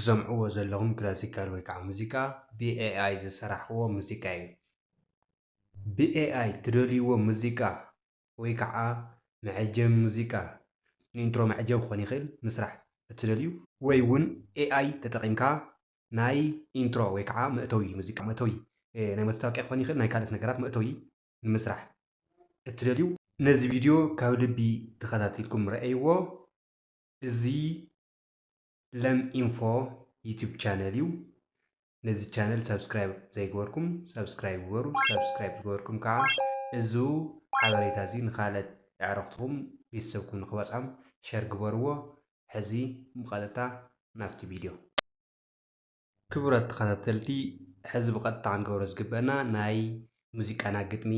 እትሰምዕዎ ዘለኹም ክላሲካል ወይ ከዓ ሙዚቃ ብኤአይ ዝሰራሕዎ ሙዚቃ እዩ። ብኤአይ ትደልይዎ ሙዚቃ ወይ ከዓ መዐጀቢ ሙዚቃ ንኢንትሮ መዐጀቢ ክኾን ይኽእል ምስራሕ እትደልዩ ወይ እውን ኤአይ ተጠቒምካ ናይ ኢንትሮ ወይ ከዓ መእተዊ ሙዚቃ መእተዊ ናይ መስታወቅያ ክኾን ይኽእል ናይ ካልኦት ነገራት መእተዊ ንምስራሕ እትደልዩ ነዚ ቪድዮ ካብ ልቢ ተኸታቲልኩም ረአይዎ። እዚ ለም ኢንፎ ዩቲዩብ ቻነል እዩ። ነዚ ቻነል ሰብስክራይብ ዘይገበርኩም ሰብስክራይብ ግበሩ። ሰብስክራይብ ዝገበርኩም ከዓ እዚ ሓበሬታ እዚ ንኻልኦት ኣዕርኽትኩም ቤተሰብኩም ንኽበፅሖም ሸር ግበርዎ። ሕዚ ብቐጥታ ናብቲ ቪድዮ ክቡራት ተኸታተልቲ፣ ሕዚ ብቐጥታ ክንገብሮ ዝግበአና ናይ ሙዚቃና ግጥሚ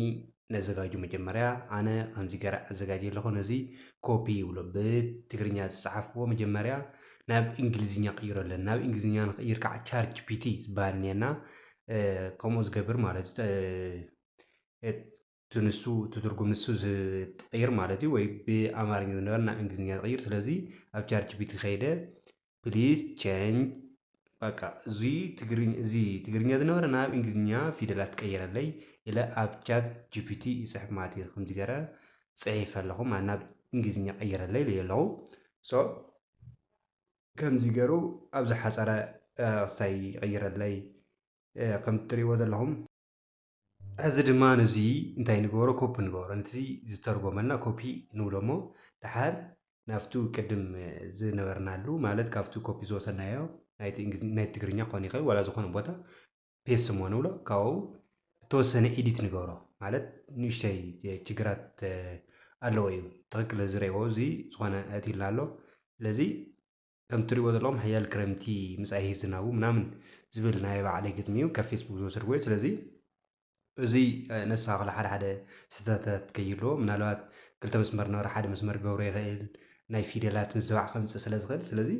ነዘጋጁ መጀመርያ ኣነ ከምዚ ገይረ ኣዘጋጅየ ኣለኹ። ነዚ ኮፒ ይብሎ ብትግርኛ ዝፀሓፍክዎ መጀመርያ ናብ እንግሊዝኛ ቅይሮ ኣለና። ናብ እንግሊዝኛ ንቅይር ከዓ ቻት ጂፒቲ ዝበሃል እኒአና ከምኡ ዝገብር ማለት እዩ። ንሱ ትርጉም ንሱ ዝቅይር ማለት እዩ። ወይ ብኣማርኛ ዝነበረ ናብ እንግሊዝኛ ዝቅይር። ስለዚ ኣብ ቻት ጂፒቲ ከይደ ፕሊዝ ቼንጅ በቃ እዚ ትግርኛ ዝነበረ ናብ እንግሊዝኛ ፊደላት ቀይረለይ ኢለ ኣብ ቻት ጂፒቲ ይፅሕፍ ማለት እዩ። ከምዚ ገይረ ፅሒፈ ኣለኹ ናብ እንግሊዝኛ ቀይረለይ ኢለ ኣለኹ። ከምዚ ገይሩ ኣብ ዝሓፀረ ክሳይ ይቅይረለይ ከም እትሪእዎ ዘለኹም። ሕዚ ድማ ነዚ እንታይ ንገብሮ ኮፒ ንገብሮ ነቲ ዝተርጎመልና ኮፒ ንብሎ እሞ ድሓር ናብቱ ቅድም ዝነበርናሉ ማለት ካብቲ ኮፒ ዝወሰድናዮ ናይ ትግርኛ ክኾን ይኽእል ዋላ ዝኾነ ቦታ ፔስት እሞ ንብሎ። ካብኡ ተወሰነ ኤዲት ንገብሮ ማለት ንእሽተይ ችግራት ኣለዎ እዩ። ትክክል ዝረእይዎ እዚ ዝኾነ ኣቲልና ኣሎ። ስለዚ ከም እትሪእዎ ዘለኹም ሓያል ክረምቲ ምፅኣይ ዝናቡ ምናምን ዝብል ናይ ባዕለይ ግጥሚ እዩ ካብ ፌስቡክ ዝወሰድዎ እዩ። ስለዚ እዚ ነስተኻኽሎ ሓደ ሓደ ስህተታት ከይህልዎ ምናልባት ክልተ መስመር ነበረ ሓደ መስመር ገብሮ ይኽእል ናይ ፊደላት ምዝባዕ ከምፅእ ስለ ዝኽእል ስለዚ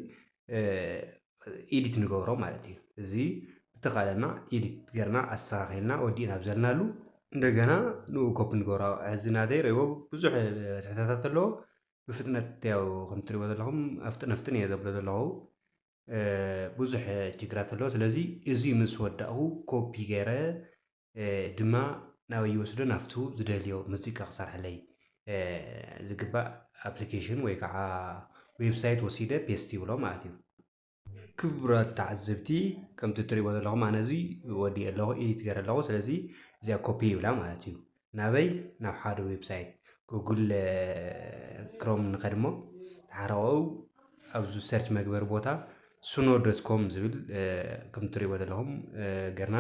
ኤዲት ንገብሮ ማለት እዩ። እዚ እተኻለና ኤዲት ጌርና ኣስተኻኺልና ወዲእና ኣብዘልናሉ እንደገና ንኡ ኮፒ ንገብሮ። ሕዚ ናተይ ርእይዎ ብዙሕ ስሕተታት ኣለዎ። ብፍጥነት ያው ከም እትሪእዎ ዘለኹም ኣፍጥነ ኣፍጥነ እየ ዘብሎ ዘለኹ ብዙሕ ችግራት ኣለዎ። ስለዚ እዚ ምስ ወዳእኹ ኮፒ ገይረ ድማ ናበይ ይወስዶ ናብቱ ዝደልዮ ሙዚቃ ክሰርሐለይ ዝግባእ ኣፕሊኬሽን ወይ ከዓ ዌብሳይት ወሲደ ፔስት ይብሎ ማለት እዩ። ክቡራት ተዓዘብቲ ከምቲ እትሪእዎ ዘለኹም ኣነ እዚ ወዲእ ኣለኹ ኤዲት ገይረ ኣለኹ። ስለዚ እዚኣ ኮፒ ይብላ ማለት እዩ። ናበይ ናብ ሓደ ዌብሳይት ጉግል ክሮም ንኸድ እሞ ተሓረቑ ኣብዚ ሰርች መግበሪ ቦታ ሱኖ ዶት ኮም ዝብል ከም እትሪእዎ ዘለኹም ጌርና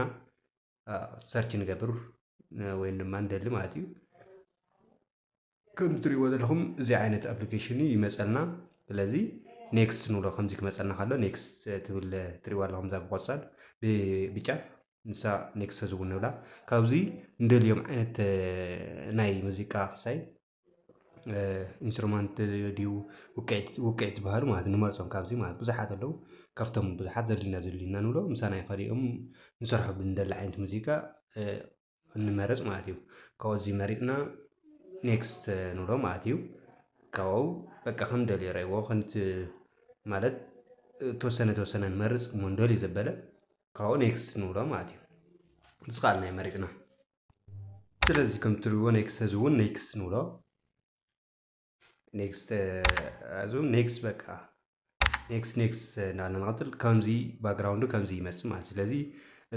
ሰርች ንገብር ወይ ድማ ንደሊ ማለት እዩ። ከም እትሪእዎ ዘለኹም እዚ ዓይነት ኣፕሊኬሽን ይመፀልና። ስለዚ ኔክስት ንብሎ ከምዚ ክመፀልና ከሎ ኔክስት ትብል ትሪእዋ ኣለኹም እዛ ብቆፃል ብብጫ ንሳ ኔክስት ዝውን ንብላ። ካብዚ እንደልዮም ዓይነት ናይ ሙዚቃ ክሳይ ኢንስትሩመንት ድዩ ውቅዒት ዝበሃሉ ማለት ንመርፆም ካብዚ ማለት ብዙሓት ኣለዉ። ካብቶም ብዙሓት ዘድልዩና ንብሎ ምሳና ይኸዲኦም ንሰርሖ ብንደሊ ዓይነት ሙዚቃ እንመርፅ ማለት እዩ። ካብኡ እዚ መሪፅና ኔክስት ንብሎ ማለት እዩ። ካብኡ በቃ ከም ደልዮ ርእይዎ ከምቲ ማለት ተወሰነ ተወሰነ ንመርፅ እሞ እንደልዩ ዘበለ ካብኡ ኔክስት ንብሎ ማለት እዩ። ዝኻኣልና መሪፅና ስለዚ ከም እትሪእዎ ኔክስት ዝውን ኔክስት ንብሎ ኔክስት በቃ ኔክስት እናበልና ንቐፅል። ከምዚ ባክግራውንዱ ከምዚ ይመፅእ ማለት ስለዚ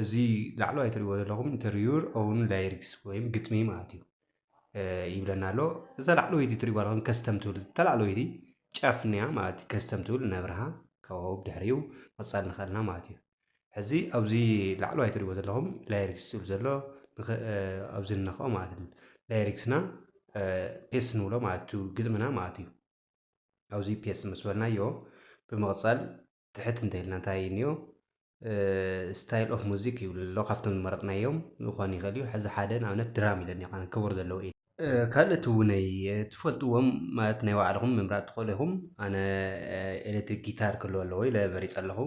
እዚ ላዕለዋይ ትሪእዎ ዘለኹም ኢንተርዩር ኦውን ላይሪክስ ወይም ግጥሚ ማለት እዩ ይብለና ኣሎ። እዛ ላዕለወይቲ ትሪእዋ ኣለኹም ከስተም ትብል ተላዕለወይቲ ጫፍ እኒኣ ማለት እዩ። ከስተም ትብል ነብርሃ ካብኡ ብድሕሪኡ ምቕፃል ንኽእልና ማለት እዩ። ሕዚ ኣብዚ ላዕለዋይ ትሪእዎ ዘለኹም ላይሪክስ ዝብል ዘሎ ኣብዚ ንነኽኦ ማለት እዩ። ላይሪክስና ፔስት ንብሎ ማለት እዩ ግጥምና ማለት እዩ። ኣብዚ ፔስት ምስ በልናዮ ብምቕፃል ትሕት እንተኢልና እንታይ እኒኦ ስታይል ኦፍ ሙዚክ ይብል ኣሎ። ካብቶም ዝመረፅናዮም ዝኾን ይኽእል እዩ። ሕዚ ሓደ ንኣብነት ድራም ኢለኒ ክቡር ዘለዎ እዩ። ካልኦት እውን ትፈልጥዎም ማለት ናይ ባዕልኹም ምምራፅ ትኽእሉ ኢኹም። ኣነ ኤሌክትሪክ ጊታር ክህልዎ ኣለዎ ኢለ መሪፀ ኣለኹ።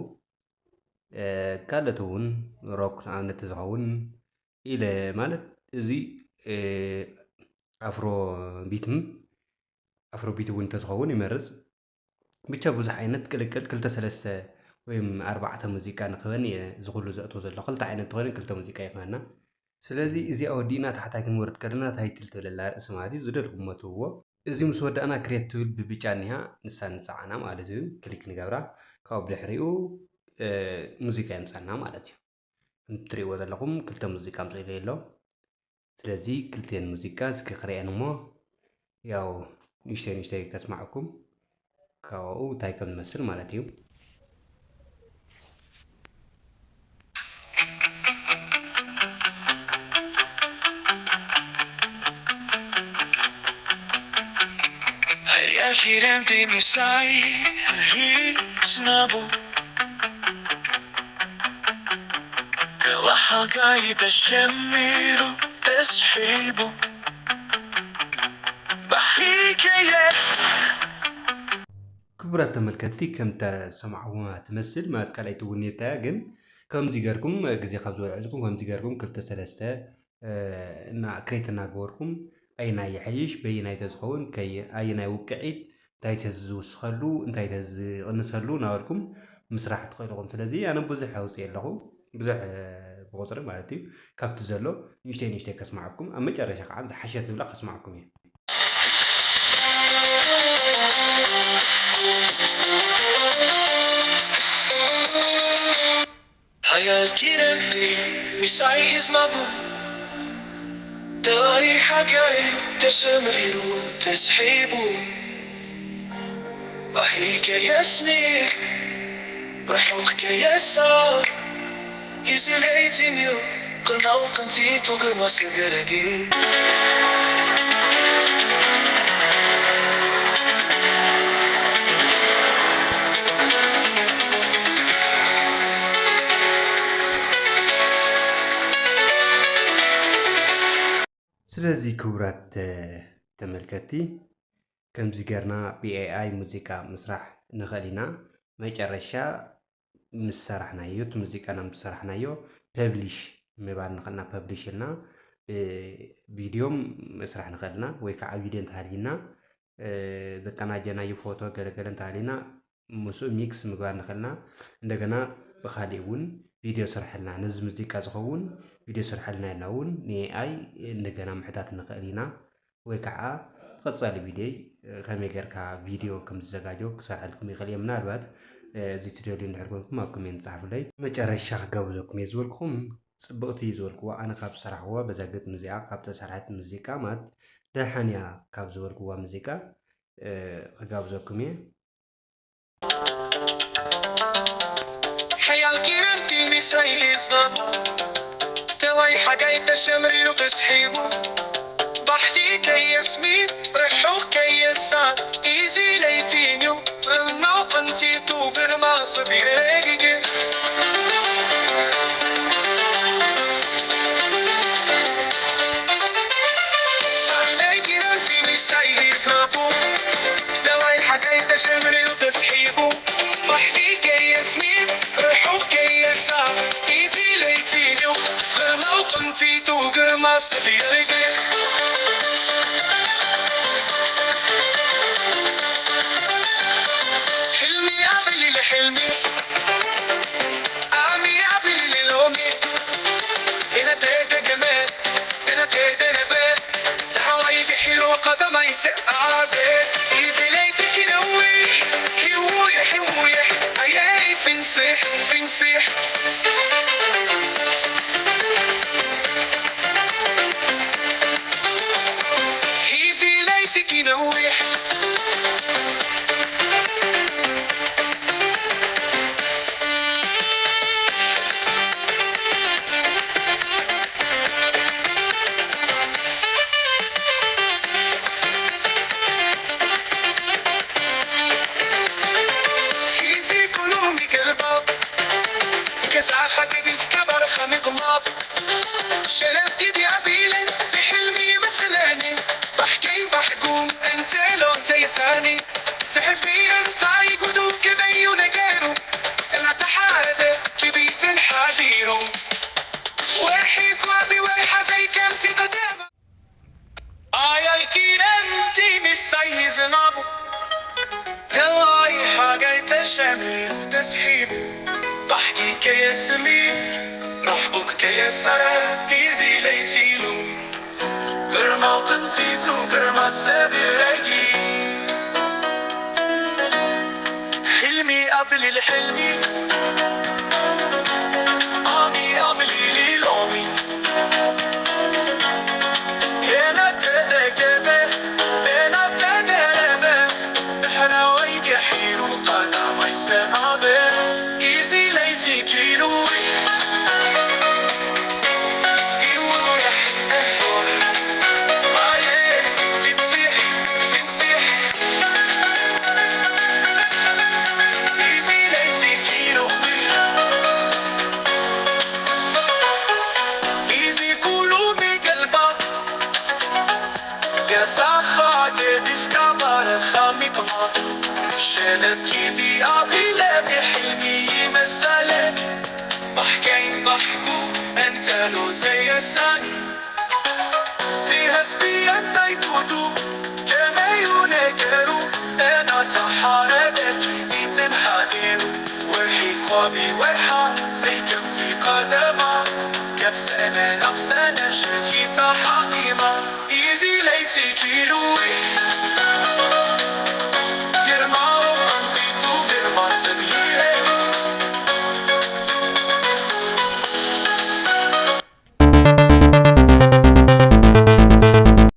ካልኦት እውን ሮክ ንኣብነት ዝኸውን ኢለ ማለት እዚ ኣፍሮ ቢት እውን እንተዝኸውን ይመርፅ። ብቻ ብዙሕ ዓይነት ቅልቅል ክልተ ሰለስተ ወይም 4 ሙዚቃ ንኽበን ዝኽሉ ዘእቶ ዘሎ ክልተ ዓይነት ትኾይኑ ክልተ ሙዚቃ ይኽበና ስለዚ እዚኣ ወዲእና ታሕታይ ክንወርድ ከለና ታይትል ትብለላ ርእሲ ማለት እዩ ዝደልኩሞ ትህቦ እዚ ምስ ወዳእና ክሬት ትብል ብብጫ እኒሃ ንሳ ንፀዓና ማለት እዩ ክሊክ ንገብራ ካብኡ ብድሕሪኡ ሙዚቃ የምፀና ማለት እዩ እንትሪእዎ ዘለኹም ክልተ ሙዚቃ ምፅኢሉ ኣሎ ስለዚ ክልተን ሙዚቃ እስኪ ክሪአን እሞ ያው ንእሽተይ ከስማዐኩም ካብኡ እንታይ ከም ዝመስል ማለት እዩ Girem di misai snabu تلاحق قايد الشمير تسحيبه بحيك يس ክቡራት ተመልከቲ ከምታ ሰማዕዋ ትመስል ማለት ካልኣይ ትውኔታ ግን ከምዚ ገርኩም ግዜ ካብ ዝበልዕልኩም ከምዚ ገርኩም ክልተ ሰለስተ እና ክሬት እናገበርኩም أينا يحيش بينا يتزخون كي أينا يوقعيد تايتز وسخلو انتاي تز نسخلو ناوركم مسرح تخيلكم تلازي أنا بزح حوزي لهم بزح بغصر مالتي كابت زلو نشتي كسمعكم أما جرى شيخ عن حشية بلا كسمعكم يعني. حياة كرمتي مش عايز مبو تلاقي حاجة تسمعه تسحيبه بحيك يسني بحوك يسار يزيليتني قلنا وقنتي توقع ما سيقرقي ስለዚህ ክቡራት ተመልከቲ ከምዚ ገርና ብኤአይ ሙዚቃ ምስራሕ ንኽእል ኢና መጨረሻ ምስ ሰራሕናዮ እቲ ሙዚቃና ምስ ሰራሕናዮ ፐብሊሽ ምባል ንኽእልና ፐብሊሽ ኢልና ቪድዮም ምስራሕ ንኽእል ኢና ወይ ከዓ ቪድዮ እንተሃልይና ዘቀናጀናዮ ፎቶ ገለገለ እንተሃልይና ምስኡ ሚክስ ምግባር ንኽእልና እንደገና ብኻሊእ እውን ቪድዮ ስርሐልና ነዚ ሙዚቃ ዝኸውን ቪድዮ ስርሐልና ኢልና እውን ንኤአይ እንደገና ምሕታት ንኽእል ኢና ወይ ከዓ ቀፃሊ ቪድዮ ከመይ ጌርካ ቪድዮ ከም ዝዘጋጆ ክሰርሐልኩም ይኽእል እየ ምናልባት እዚ ትደልዩ እንድሕር ኮንኩም ኣብ ኮሜንት ፃሕፉለይ መጨረሻ ክጋብዘኩም እየ ዝበልኩኹም ፅብቕቲ ዝበልክዋ ኣነ ካብ ዝሰራሕዋ በዛ ግጥሚ እዚኣ ካብ ተሰርሐት ሙዚቃ ማለት ደሓንያ ካብ ዝበልክዋ ሙዚቃ ክጋብዘኩም እየ حيالكي انتي مسيسنا تواي حاجة تشمري وتسحيبه بحثي كي يسمين رحوك كي يسان ايزي ليتينيو رمنا وقنتي توبر ما صبيريجي حيالكي انتي مسيسنا تواي حاجة تشمري وتسحيبه بحثي كي يسمين رحوك كي يسان ايزي ليتينيو رمنا وقنتي توبر ما صبيريجي حلمي عمي عبلي للهمي هنا تهدى جمال هنا تهدى نبات تحاوي بحيرو قدما يسقعبي ايزي ليتك نوي حيويح حيويح اياي فين صيح فين صيح ايزي ليتك نوي ساعة خدي في كبر خميق ماط شلت ايدي عبيلي بحلمي مثلاني بحكي بحكوم انت لون زي ساني سحف بي انت يقودو كبي ونقارو انا تحادة كبيت الحديرو وحي طلبي ويحة زي كامتي قدامة آيا الكيرانتي مسيز نابو يلا اي حاجة تشامل وتسحيبو اسمي رحبك كيسرى إيزي ليتيلو برما وقنتيتو برما سابرقي حلمي قبل الحلمي آمي قبل ليلومي أنا تدقبه أنا تدربه بحراوي جحيرو قدام يسمعبه إيزي ليتي كيلوي شنب كيدي قبيلة بحلمي يمثلك بحكين بحكو انت لو زي الثاني سيهز بي انت يدودو كما ينكرو انا تحاربك بيتن حديرو ورحي قوابي ورحا زي كمتي قدما كبسانة نفسانة شهيتا حقيمة ايزي ليتي كيلوي